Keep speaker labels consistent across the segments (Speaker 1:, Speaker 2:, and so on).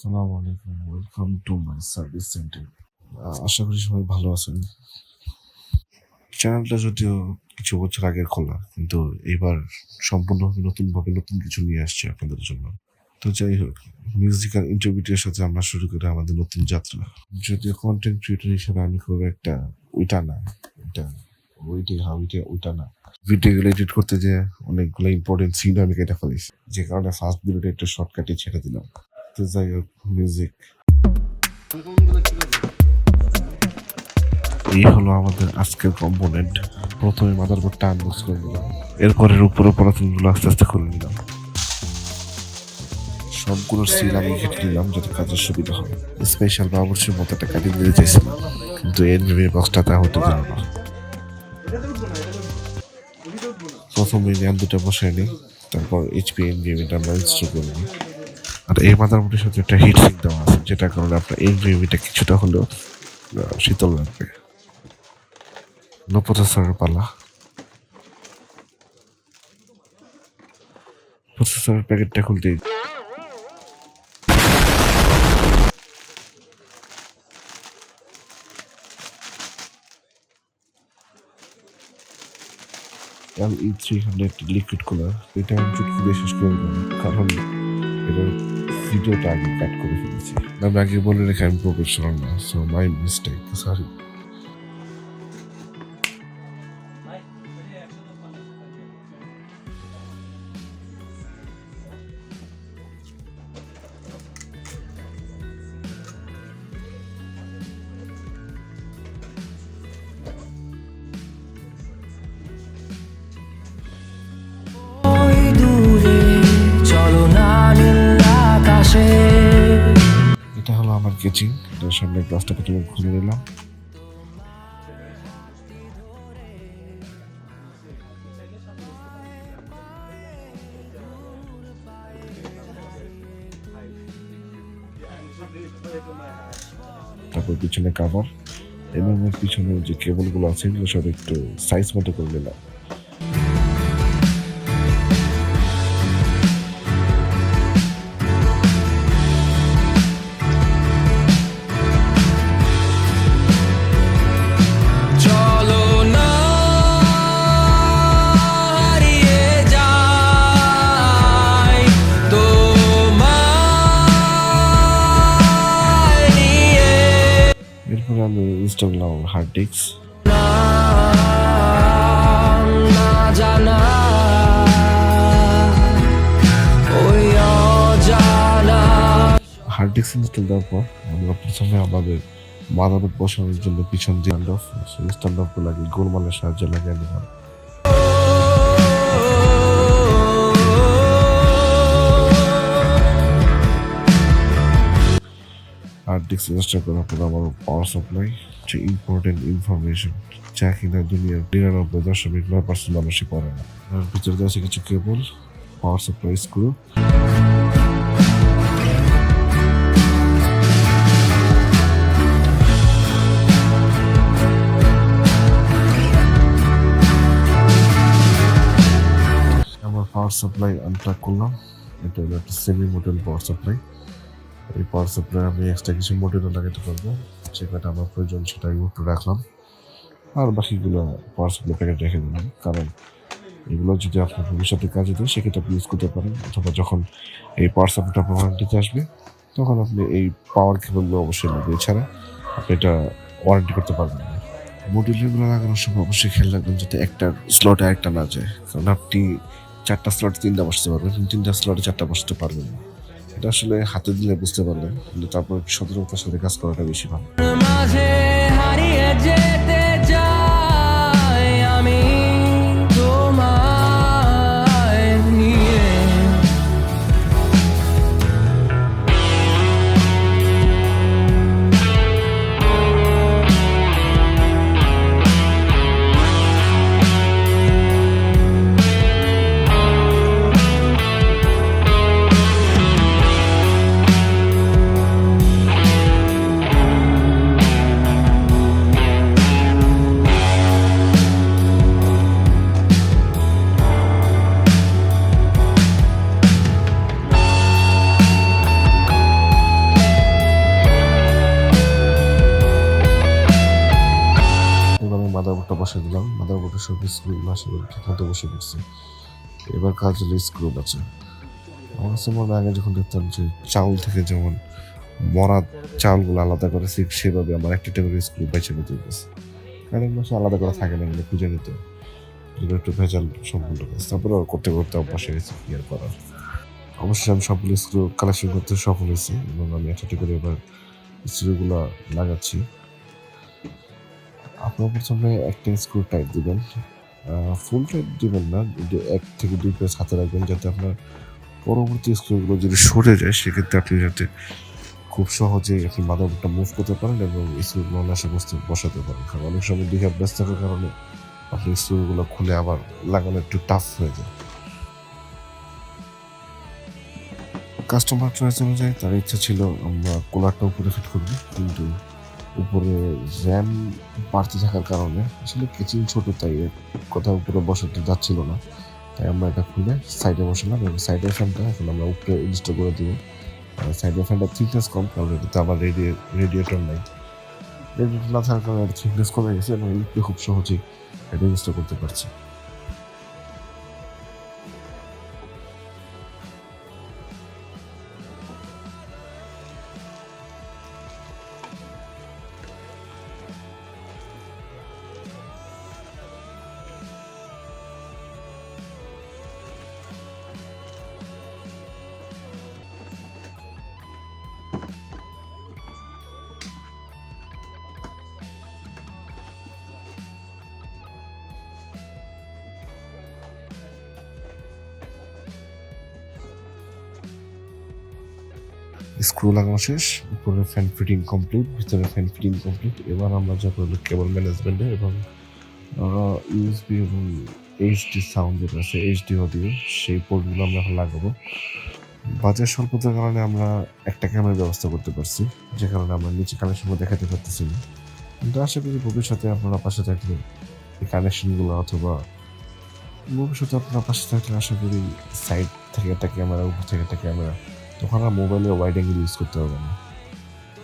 Speaker 1: আসসালামু আলাইকুম, welcome to my service centre. আশা করি সবাই ভালো আছেন। চ্যানেলটা যদিও কিছু বছর আগের খোলা, কিন্তু এবার সম্পূর্ণভাবে নতুন কিছু নিয়ে আসছে আপনাদের জন্য। তো যাই হোক, মিউজিক্যাল ইন্টারভিউটির সাথে আমরা শুরু করি আমাদের নতুন যাত্রা। যদিও কন্টেন্ট ক্রিয়েটর হিসেবে আমি খুব একটা ওইটা না, ওইটা না। ভিডিওগুলো এডিট করতে যে অনেকগুলো ইম্পর্টেন্ট সিন আমি কেটে ফেলেছি, যে কারণে ফার্স্ট ভিডিওটা একটু শর্টকাটে ছেড়ে দিলাম। তো যাই হোক, মিউজিক এই হলো আমাদের আজকের কম্পোনেন্ট। প্রথমে মাদারবোর্ডটা আনবক্স করে নিলাম, এরপরের উপরে পরাতনগুলো আস্তে আস্তে খুলে নিলাম। সবগুলোর সিল আমি কেটে নিলাম যাতে কাজের সুবিধা হয়। স্পেশাল বাবুর্চির মতো একটা কাটিং দিতে চাইছিলাম, কিন্তু এনভিএমই বক্সটা তা হতে দিল না। প্রথমে র্যাম দুটো বসাই নিই, তারপর এইচপি এনভিএমিটা আমরা ইনস্টল করে নিই। আর এই মাদারবোর্ডের সাথে একটা হিট সিঙ্ক দেওয়া আছে, যেটার কারণে আপনার এনভিএমিটা কিছুটা হলেও শীতল লাগবে। প্রসেসরের পালা। প্রসেসরের প্যাকেটটা খুলতে LE300 লিকুইড কুলার, এটা আমি চুটকি দিয়ে শেষ করে দিলাম, কারণ এটার ভিডিওটা আগে কাট করে ফেলেছি। আমি আগে বলে রেখে আমি প্রফেশনাল না, সো মাই মিস্টেক, সরি। এটা হলো আমার কেচিং, এটার সামনে গ্লাসটা প্রথমে খুলে নিলাম। তারপর পিছনে কাভার এবং পিছনে যে কেবলগুলো আছে এগুলো সব একটু সাইজ মতো করে নিলাম। এরপরে আমি ইনস্টল করলাম hard disk. Hard disk install দেওয়ার পর আমরা প্রথমে আমাদের মাদারবোর্ড বসানোর জন্য পিছন দিয়ে স্ট্যান্ড অফ লাগে গোলমালের সাহায্যে লাগিয়ে নিলাম। হার্ড ডিস্ক ইনস্টল করার পর আমার পাওয়ার সাপ্লাই, যে ইম্পর্টেন্ট ইনফরমেশন যা কিনা দুনিয়ার 99.9% মানুষই পড়ে না। আর ভিতরে দেওয়া আছে কিছু কেবল, পাওয়ার সাপ্লাই স্ক্রু, আমার পাওয়ার সাপ্লাই আনপ্লাগ করলাম। এটা হলো একটা সেমি মডেল পাওয়ার সাপ্লাই। এই পাওয়ার সাপ্লাই আমি এক্সট্রা কিছু মডেলও লাগাতে পারবো, যেটা আমার প্রয়োজন সেটা একটু রাখলাম। আর বাকিগুলো পাওয়ার সাপ্লাই প্যাকেট রেখে দিলাম, কারণ এগুলো যদি আপনার ভবিষ্যতে কাজে দেয় সেক্ষেত্রে আপনি ইউজ করতে পারেন, অথবা যখন এই পাওয়ার সাপ্লাইটা আপনার ওয়ারেন্টিতে আসবে তখন আপনি এই পাওয়ার কেবলগুলো অবশ্যই লাগবে, এছাড়া আপনি এটা ওয়ারেন্টি করতে পারবেন না। মডিউলগুলো লাগানোর সময় অবশ্যই খেয়াল রাখবেন যাতে একটা স্লটে একটা না যায়, কারণ আপনি 4টা স্লটে 3টা বসতে পারবেন, কিন্তু 3টা স্লটে 4টা বসতে পারবেন না। এটা আসলে হাতে দিলে বুঝতে পারবেন, কিন্তু তারপর সতর্কতার সাথে কাজ করাটা বেশি ভালো। বসে দিলাম, মাদারবোর্ডের সব স্ক্রুগুলো আশা করি ঠিক মতো বসে পড়ছে। এবার কাজ হলো স্ক্রু আছে। আমার কাছে মনে আগে যখন দেখতাম যে চাউল থেকে যেমন মরা চাউলগুলো আলাদা করে ঠিক সেভাবে আমার একটা টেবিল স্ক্রু বেছে নিতে হইতেছে, কারণ মাসে আলাদা করে থাকে না, এগুলো খুঁজে নিতে এগুলো একটু ভেজাল সম্পূর্ণ কাজ। তারপরে করতে করতে অভ্যাস হয়ে গেছে, কি আর করার। অবশ্যই আমি সবগুলো স্ক্রু কালেকশন করতে সফল হয়েছি এবং আমি একটা করে এবার স্ক্রুগুলো লাগাচ্ছি। আপনার প্রথমে একটা স্ক্রু টাইট দিবেন, ফুল টাইট দিবেন না, 1 থেকে 2 পেজ হাতে রাখবেন, যাতে আপনার পরবর্তী স্ক্রুগুলো যদি সরে যায় সেক্ষেত্রে আপনি যাতে খুব সহজে আপনি মাদারবোর্ডটা মুভ করতে পারেন এবং স্ক্রুগুলো অনায়াসে বসাতে পারেন। কারণ অনেক সময় দিকে ব্যস্ত থাকার কারণে আপনি স্ক্রুগুলো খুলে আবার লাগানো একটু টাফ হয়ে যায়। কাস্টমার চয়েস অনুযায়ী তার ইচ্ছা ছিল আমরা কুলারটা উপরে ফিট করবো, কিন্তু উপরে র্যাম বাড়তে থাকার কারণে আসলে কেচিং ছোট, তাই কোথাও উপরে বসাতে যাচ্ছিল না, তাই আমরা এটা খুলে সাইডে বসালাম এবং সাইডের ফ্যানটা এখন আমরা উপরে ইনস্টল করে দিব। সাইডের ফ্যানটা থিকনেস কম, কারণ এটাতে আবার রেডিয়েটর নাই, রেডিয়েটর না থাকার কারণে এটা থিকনেস কমে গেছে এবং খুব সহজেই এটা ইনস্টল করতে পারছি। স্ক্রু লাগানো শেষ, উপরে ফ্যান ফিটিং কমপ্লিট, ভিতরে ফ্যান ফিটিং কমপ্লিট। এবার আমরা যাবো কেবল ম্যানেজমেন্টে এবং ইউএসবি এবং এইচডি সাউন্ড যেটা আছে, এইচডি অডিও, সেই পোর্টগুলো আমরা এখন লাগাবো। বাজার স্বল্পতার কারণে আমরা একটা ক্যামেরার ব্যবস্থা করতে পারছি, যে কারণে আমরা নিচে কানেকশনগুলো দেখাতে পারতেছি না, কিন্তু আশা করি ভবিষ্যতে আপনারা পাশে থাকলে এই কানেকশনগুলো, অথবা ভবিষ্যতে আপনারা পাশে থাকলে আশা করি সাইড থেকে একটা ক্যামেরা, উপর থেকে একটা ক্যামেরা, তখন আর মোবাইলে ওয়াইড অ্যাঙ্গেল ইউজ করতে হবে না,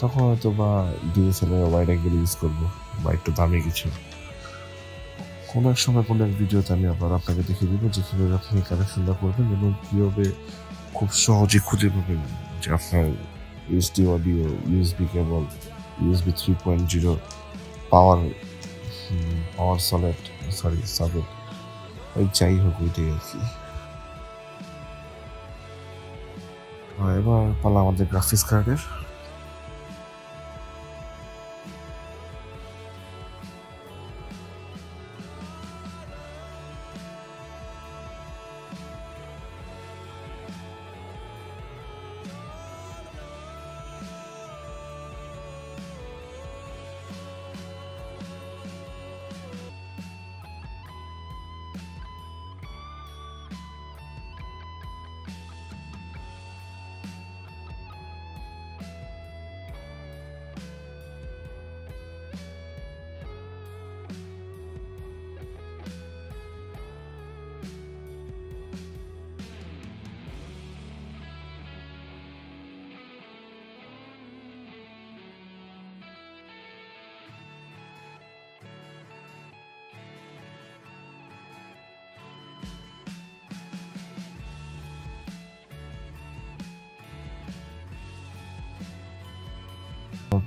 Speaker 1: তখন হয়তো বা ডিএসএলআর ওয়াইড অ্যাঙ্গেল ইউজ করবো বা একটু দামি কিছু। কোনো এক সময় কোনো এক ভিডিওতে আমি আবার আপনাকে দেখিয়ে দিব যে কীভাবে আপনি কানেকশনটা করবেন এবং কীভাবে খুব সহজে খুঁজে পাবেন যে আপনার এইচডি অডিও, ইউএসবি কেবল, ইউএসবি 3.0, পাওয়ার পাওয়ার সকেট, ওই যাই হোক ওইটাই আর কি। এবার পালা আমাদের গ্রাফিক্স কার্ডের।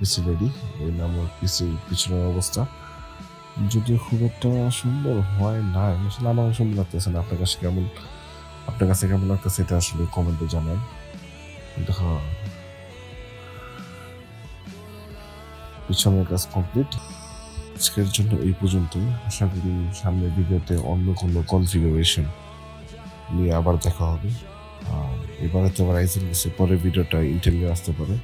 Speaker 1: পিসি রেডি, এই আমার পিসির পিছনের অবস্থা, যদিও খুব একটা সুন্দর হয় না, আসলে আমার সুন্দর লাগতেছে না। আপনার কাছে কেমন লাগতেছে এটা আসলে কমেন্টে জানান। কিন্তু হ্যাঁ, পিছনের কাজ কমপ্লিট। আজকের জন্য এই পর্যন্তই। আশা করি সামনের ভিডিওতে অন্য কোনো কনফিগারেশন নিয়ে আবার দেখা হবে। এবারে তো রাইজেন গেছে, পরের ভিডিওটা ইন্টেল নিয়ে আসতে পারে।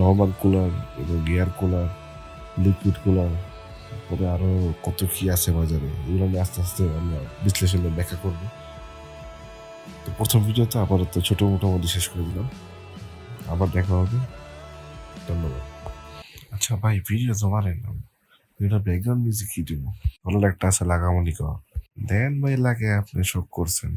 Speaker 1: নর্মাল কুলার এবং গিয়ার কুলার, লিকুইড কুলার, তারপরে আরও কত কী আছে বাজারে, এগুলো নিয়ে আস্তে আস্তে আমরা বিশ্লেষণে ব্যাখ্যা করবো। তো প্রথম ভিডিওতে আপাতত ছোটো মোটামুটি শেষ করে দিলাম, আবার দেখা হবে। ধন্যবাদ। আচ্ছা ভাই, ভিডিও জমা না, ভিডিও ব্যাকগ্রাউন্ড মিউজিক কি দিব? ভালো একটা আছে লাগামনি দেন ভাই, লাগে আপনি সব করছেন।